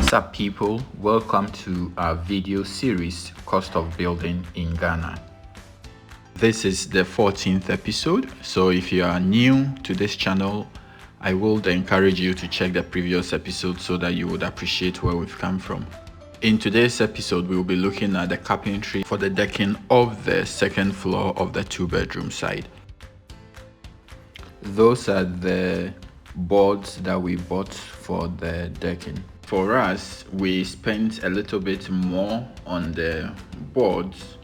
What's up, people? Welcome to our video series, Cost of Building in Ghana. This is the 14th episode, so if you are new to this channel, I would encourage you to check the previous episode so that you would appreciate where we've come from. In today's episode, we will be looking at the carpentry for the decking of the second floor of the two-bedroom side. Those are the boards that we bought for the decking. For us, we spent a little bit more on the boards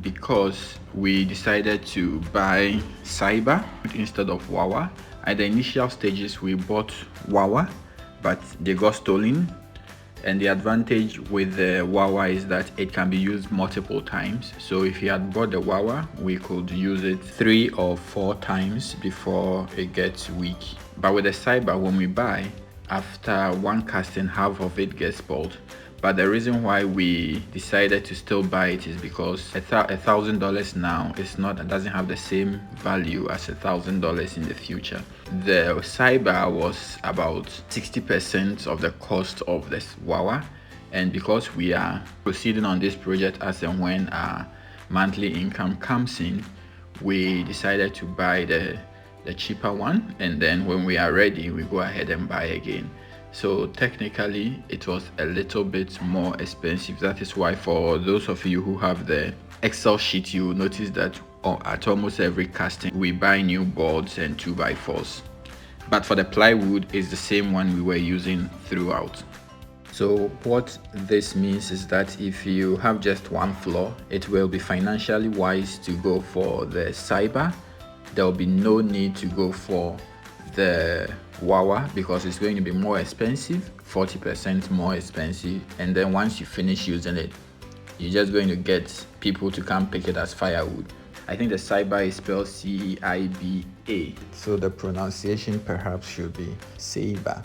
because we decided to buy Cyber instead of Wawa. At the initial stages, we bought Wawa, but they got stolen. And the advantage with the Wawa is that it can be used multiple times. So if you had bought the Wawa, we could use it 3 or 4 times before it gets weak. But with the Cyber, when we buy, after one casting, half of it gets spoiled. But the reason why we decided to still buy it is because $1,000 now doesn't have the same value as $1,000 in the future. The Cyber was about 60% of the cost of this Wawa, and because we are proceeding on this project as and when our monthly income comes in, we decided to buy the cheaper one, and then when we are ready, we go ahead and buy again. So technically it was a little bit more expensive. That is why for those of you who have the Excel sheet, you will notice that at almost every casting we buy new boards and 2x4s. But for the plywood, it's the same one we were using throughout. So what this means is that if you have just one floor, it will be financially wise to go for the Cyber. There will be no need to go for the Wawa because it's going to be more expensive, 40% more expensive, and then once you finish using it, you're just going to get people to come pick it as firewood. I think the Cyber is spelled C-I-B-A, so the pronunciation perhaps should be Cyber,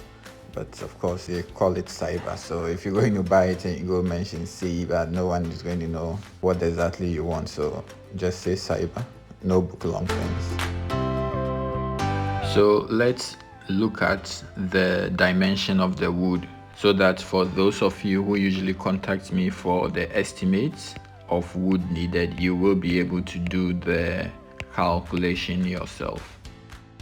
but of course they call it Cyber. So if you're going to buy it and you go mention Cyber, no one is going to know what exactly you want, so just say Cyber, no book long things. So let's look at the dimension of the wood, so that for those of you who usually contact me for the estimates of wood needed, you will be able to do the calculation yourself.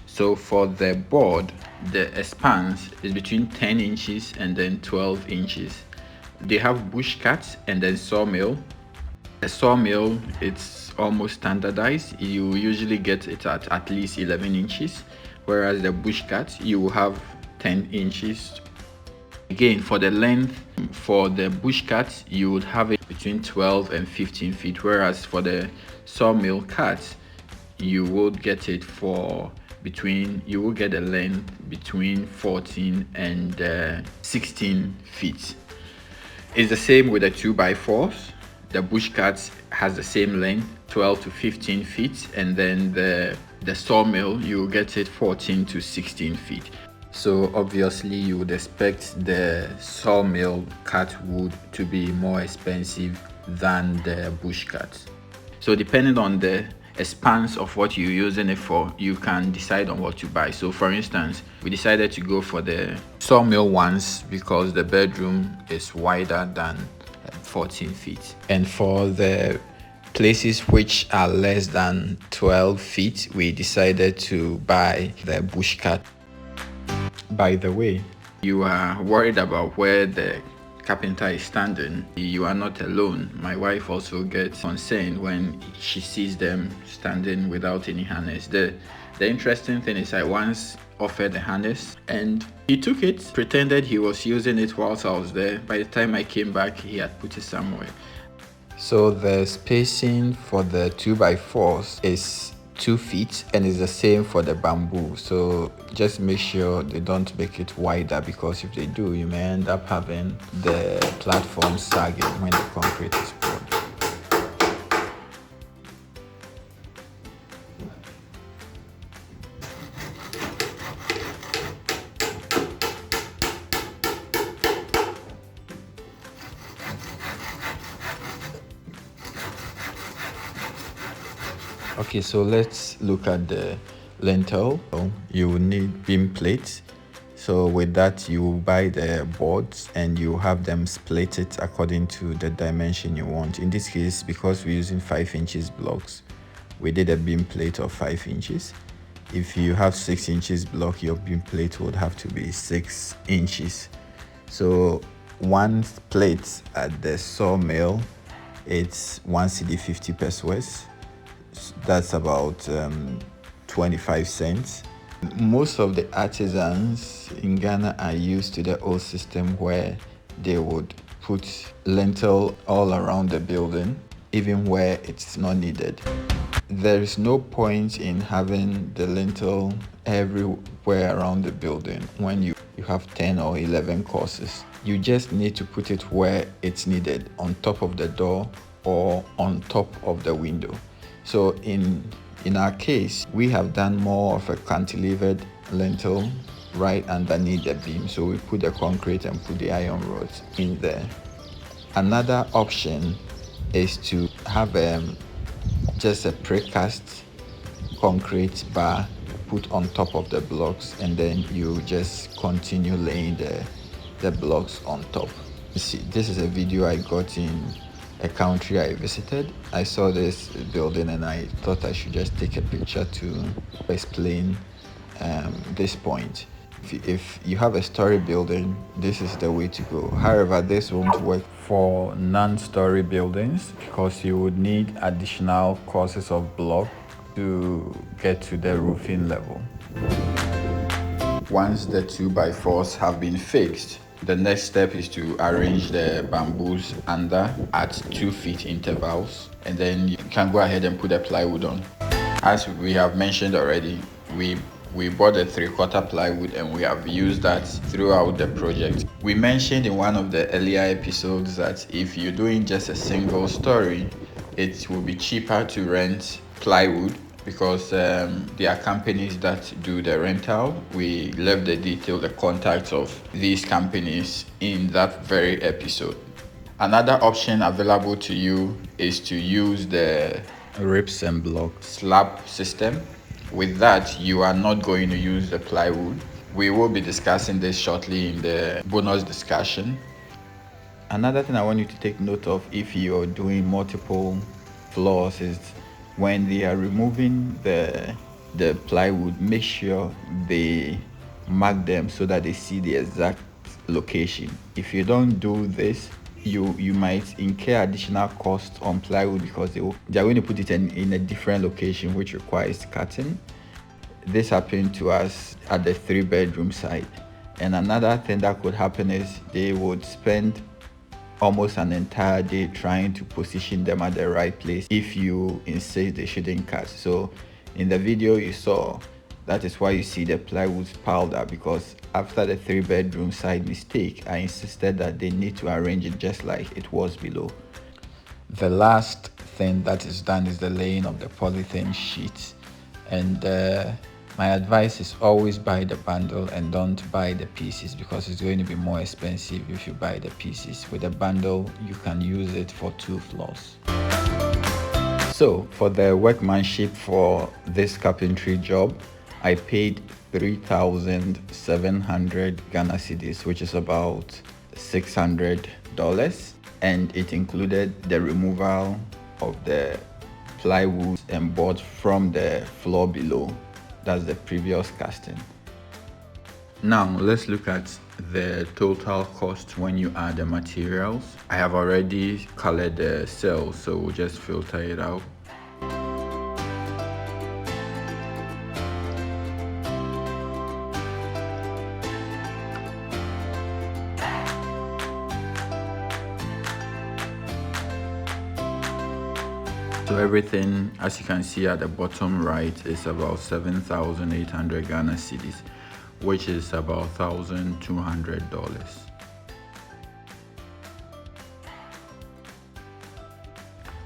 So for the board, the expanse is between 10 inches and then 12 inches. They have bush cut and then sawmill. A sawmill, it's almost standardized. You usually get it at least 11 inches. Whereas the bush cut, you will have 10 inches. Again, for the length, for the bush cut, you would have it between 12 and 15 feet. Whereas for the sawmill cut, you would get it you will get a length between 14 and 16 feet. It's the same with the 2x4s. The bush cut has the same length, 12 to 15 feet, and then the sawmill, you get it 14 to 16 feet. So obviously you would expect the sawmill cut wood to be more expensive than the bush cut. So depending on the expanse of what you're using it for, you can decide on what to buy. So for instance, we decided to go for the sawmill ones because the bedroom is wider than 14 feet. And for the places which are less than 12 feet, we decided to buy the bush cut. By the way, you are worried about where the carpenter is standing. You are not alone. My wife also gets concerned when she sees them standing without any harness. The interesting thing is I once offered the harness and he took it, pretended he was using it whilst I was there. By the time I came back, he had put it somewhere. So the spacing for the 2x4s is 2 feet and it's the same for the bamboo. So just make sure they don't make it wider, because if they do, you may end up having the platform sagging when the concrete is poured. Okay, so let's look at the lintel. You will need beam plates So with that, you buy the boards and you have them split it according to the dimension you want. In this case, because we're using 5 inches blocks, we did a beam plate of 5 inches. If you have 6 inches block, your beam plate would have to be 6 inches. So one plate at the sawmill, it's 1 cedi 50 pesos. That's about 25 cents. Most of the artisans in Ghana are used to the old system where they would put lintel all around the building, even where it's not needed. There is no point in having the lintel everywhere around the building when you have 10 or 11 courses. You just need to put it where it's needed, on top of the door or on top of the window. So in our case, we have done more of a cantilevered lintel right underneath the beam. So we put the concrete and put the iron rods in there. Another option is to have just a precast concrete bar put on top of the blocks, and then you just continue laying the blocks on top. See, this is a video I got in a country I visited. I saw this building and I thought I should just take a picture to explain this point. If you have a story building, this is the way to go. However, this won't work for non-story buildings because you would need additional courses of block to get to the roofing level. Once the 2x4s have been fixed, the next step is to arrange the bamboos under at 2 feet intervals, and then you can go ahead and put the plywood on. As we have mentioned already, we bought a 3/4 plywood and we have used that throughout the project. We mentioned in one of the earlier episodes that if you're doing just a single story, it will be cheaper to rent plywood because there are companies that do the rental. We left the contacts of these companies in that very episode. Another option available to you is to use the ribs and block slab system. With that, you are not going to use the plywood. We will be discussing this shortly in the bonus discussion. Another thing I want you to take note of if you're doing multiple floors is when they are removing the plywood, make sure they mark them so that they see the exact location. If you don't do this, you might incur additional costs on plywood because they are going to put it in a different location which requires cutting. This happened to us at the 3-bedroom side. And another thing that could happen is they would spend almost an entire day trying to position them at the right place if you insist they shouldn't cut. So in the video you saw, that is why you see the plywood piled up, because after the 3-bedroom side mistake, I insisted that they need to arrange it just like it was below. The last thing that is done is the laying of the polythene sheets. And my advice is always buy the bundle and don't buy the pieces because it's going to be more expensive if you buy the pieces. With a bundle, you can use it for 2 floors. So for the workmanship for this carpentry job, I paid 3,700 Ghana cedis, which is about $600, and it included the removal of the plywood and boards from the floor below. That's the previous casting. Now let's look at the total cost when you add the materials. I have already colored the cells, so we'll just filter it out. So everything, as you can see at the bottom right, is about 7,800 Ghana cedis, which is about $1,200.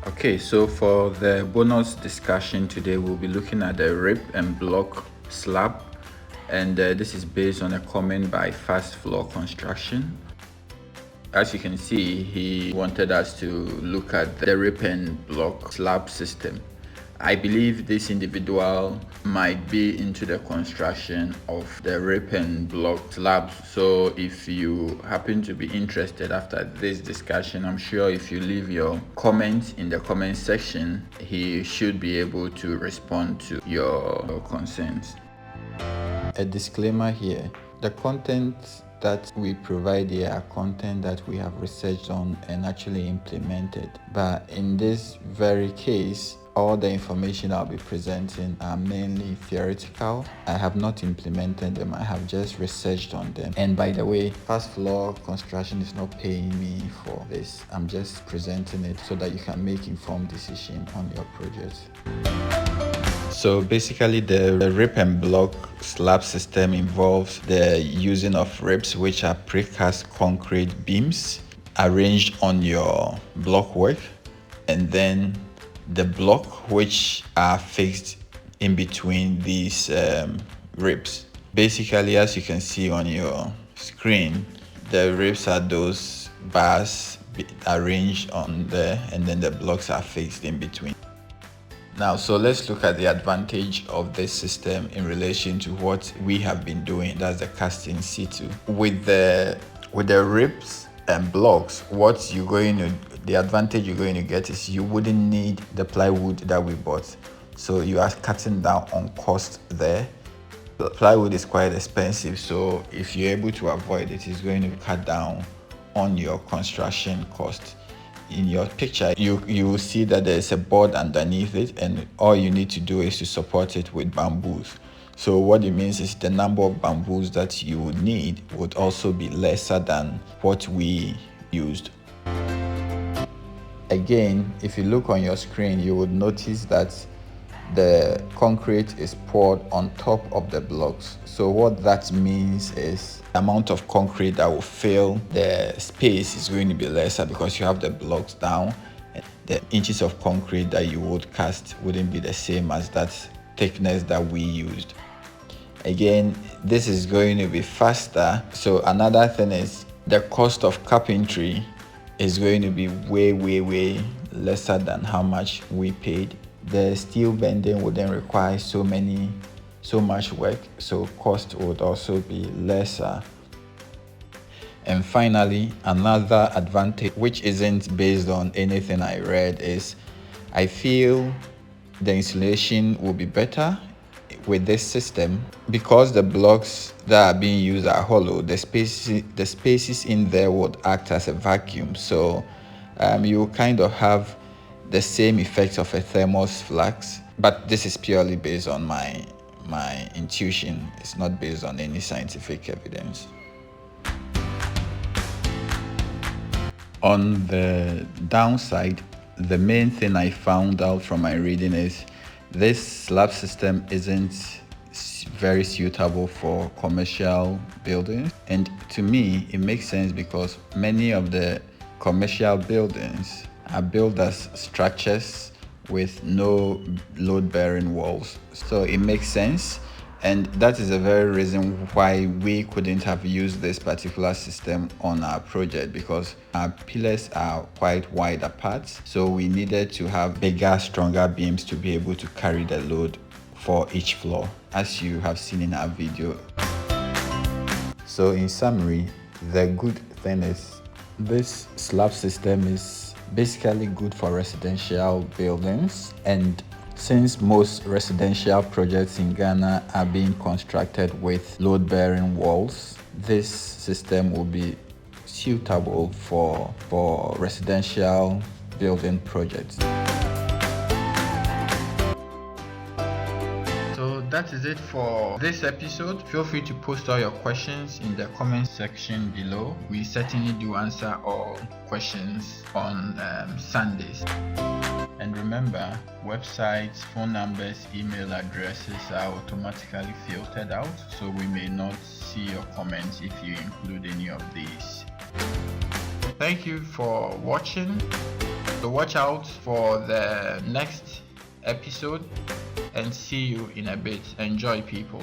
Okay, so for the bonus discussion today, we'll be looking at the rib and block slab, and this is based on a comment by Fast Floor Construction. As you can see, he wanted us to look at the rip and block slab system. I believe this individual might be into the construction of the rip and block slabs. So if you happen to be interested after this discussion, I'm sure if you leave your comment in the comment section, he should be able to respond to your concerns. A disclaimer here: the content that we provide here are content that we have researched on and actually implemented. But in this very case, all the information I'll be presenting are mainly theoretical. I have not implemented them, I have just researched on them. And by the way, Fast Floor Construction is not paying me for this. I'm just presenting it so that you can make informed decision on your project. So basically, the rip and block slab system involves the using of ribs, which are precast concrete beams arranged on your block work, and then the block which are fixed in between these ribs. Basically, as you can see on your screen, the ribs are those bars arranged on there, and then the blocks are fixed in between. Now, so let's look at the advantage of this system in relation to what we have been doing, that's the cast in situ. With the ribs and blocks, the advantage you're going to get is you wouldn't need the plywood that we bought. So you are cutting down on cost there. The plywood is quite expensive, so if you're able to avoid it, it's going to cut down on your construction cost. In your picture, you will see that there's a board underneath it, and all you need to do is to support it with bamboos. So what it means is the number of bamboos that you would need would also be lesser than what we used. Again, if you look on your screen, you would notice that the concrete is poured on top of the blocks. So what that means is the amount of concrete that will fill the space is going to be lesser because you have the blocks down. The inches of concrete that you would cast wouldn't be the same as that thickness that we used. Again, this is going to be faster. So another thing is the cost of carpentry is going to be way lesser than how much we paid. The steel bending wouldn't require so much work, so cost would also be lesser. And finally, another advantage, which isn't based on anything I read, is I feel the insulation will be better with this system because the blocks that are being used are hollow. The spaces in there would act as a vacuum, so you kind of have the same effects of a thermos flux, but this is purely based on my intuition. It's not based on any scientific evidence. On the downside, the main thing I found out from my reading is this slab system isn't very suitable for commercial buildings, and to me it makes sense because many of the commercial buildings are built as structures with no load-bearing walls. So it makes sense, and that is the very reason why we couldn't have used this particular system on our project, because our pillars are quite wide apart, so we needed to have bigger, stronger beams to be able to carry the load for each floor, as you have seen in our video. So in summary, the good thing is this slab system is basically good for residential buildings, and since most residential projects in Ghana are being constructed with load-bearing walls, this system will be suitable for residential building projects. So that is it for this episode. Feel free to post all your questions in the comment section below. We certainly do answer all questions on Sundays. And remember, websites, phone numbers, email addresses are automatically filtered out, so we may not see your comments if you include any of these. Thank you for watching. So watch out for the next episode, and see you in a bit. Enjoy, people.